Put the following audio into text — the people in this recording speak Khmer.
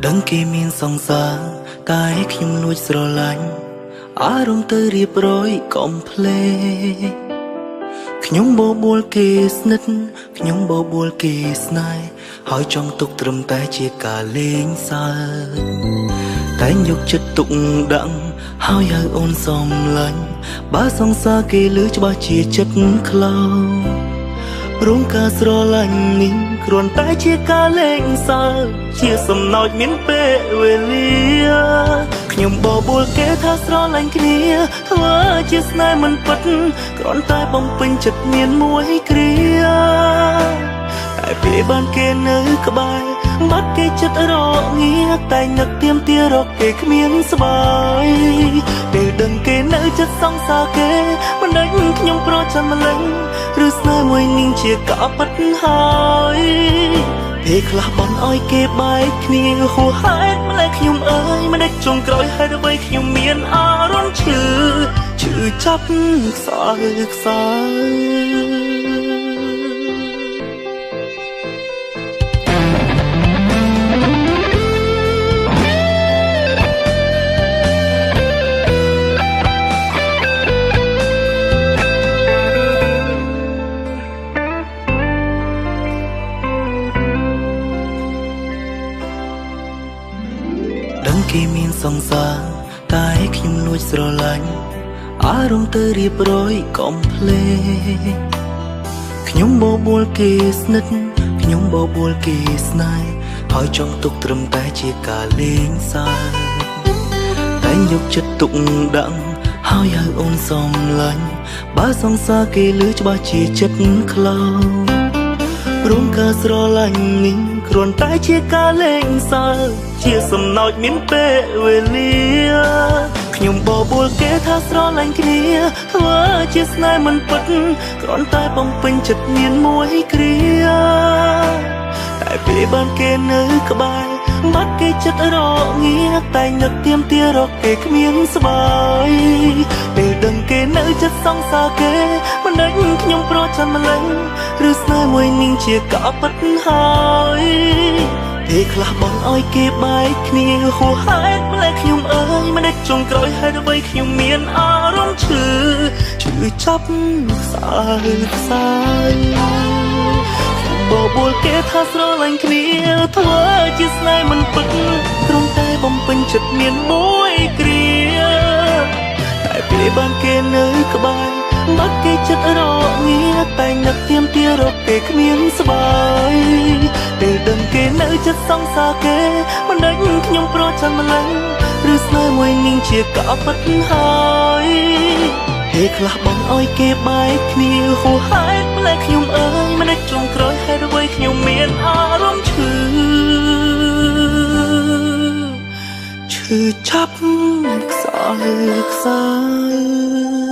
ដឹងគេមានសង្សារតែខ្ញុំលួចស្រឡាញ់អារម្មណ៍ទៅរៀបរយកុំភ្លេចខ្ញុំបបួលគេស្និទ្ធខ្ញុំបបួលគេស្នេហ៍ហើយចង់ទុកត្រឹមតែជាការលេងសើចតែយកចិត្តទុកដាក់ហើយហៅអូនសំឡាញ់បើសង្សារគេលឺច្បាស់ជាចិត្តខ្លោរងការស្រឡាញ់នេះគ្រាន់តែជាការលេងសើចជាសំណោចមានពេលវេលាខ្ញុំបបួលគេថាស្រឡាញ់គ្នាធ្វើជាស្នេហ៍មិនពិតគ្រាន់តែបំពេញចិត្តមានមួយគ្រាតែពេលបានគេនៅក្បែរបាត់គេចិត្តរងាតែនឹកទៀមទារកគេគ្មានស្បាយពេលដឹងគេនៅចិត្តសង្សារគេមិនដឹងខ្ញុំប្រចាំម្លេះឬស្នេហ៍មួយនាងជាកបិតហើយពេលខ្លះបានឲ្យគេបែកគ្នាហួហេតុម្លេះខ្ញុំអើយមិនដេចចុងក្រោយហេតុអ្វីខ្ញុំមានអារម្មណ៍ឈឺចាប់ខ្សោយដឹងគេមានសង្សារតែខ្ញុំលួចស្រឡាញ់អារម្មណ៍ទៅរៀបរយកុំភ្លេចខ្ញុំបបួលគេស្និទ្ធខ្ញុំបបួលគេស្នេហ៍ហើយចង់ទុកត្រឹមតែជាការលេងសើចតែយកចិត្តទុកដាក់ហើយហៅអូនសំឡាញ់បើសង្សារគេលឺច្បាស់ជាចិត្តខ្លោរងការស្រឡាញ់នេះគ្រាន់តែជាការលេងសើចជាសំណោចមានពេលវេលាខ្ញុំបបួលគេថាស្រឡាញ់គ្នាធ្វើជាស្នេហ៍មិនពិតគ្រាន់តែបំពេញចិត្តមានមួយគ្រាតែពេលបានគេនៅក្បែរបាត់គេចិត្តរងាតែនឹកទៀមទារកគេគ្មានស្បាយពេលដឹងគេនៅចិត្តសង្សារគេមិនដឹងខ្ញុំប្រចាំម្លេះឬស្នេហ៍មួយនាងជាកបិតហើយពេលខ្លះបងឲ្យគេបែកគ្នាហួហេតុម្លេះខ្ញុំអើយមិនដេចចុងក្រោយហេតុអ្វីខ្ញុំមានអារម្មណ៍ឈឺចាប់ខ្សោយបបួលគេថាស្រឡាញ់គ្នាធ្វើជាស្នេហ៍មិនពិតគ្រាន់តែបំពេញចិត្តមានមួយគ្រាតែពេលបានគេនៅក្បែរបាត់គេចិត្តរងាតែនឹកទៀមទារកគេគ្មានស្បាយពេលដឹងគេនៅចិត្តសង្សារគេមិនដឹងខ្ញុំប្រចាំម្លេះឬស្នេហ៍មួយនាងជាកបិតហើយពេលខ្លះបងឲ្យគេបែកគ្នាហួហេតុម្លេះខ្ញុំអើយមិនដេចចុងក្រោយហេតុអ្វីខ្ញុំមានអារម្មណ៍ឈឺចាប់ខ្សោយ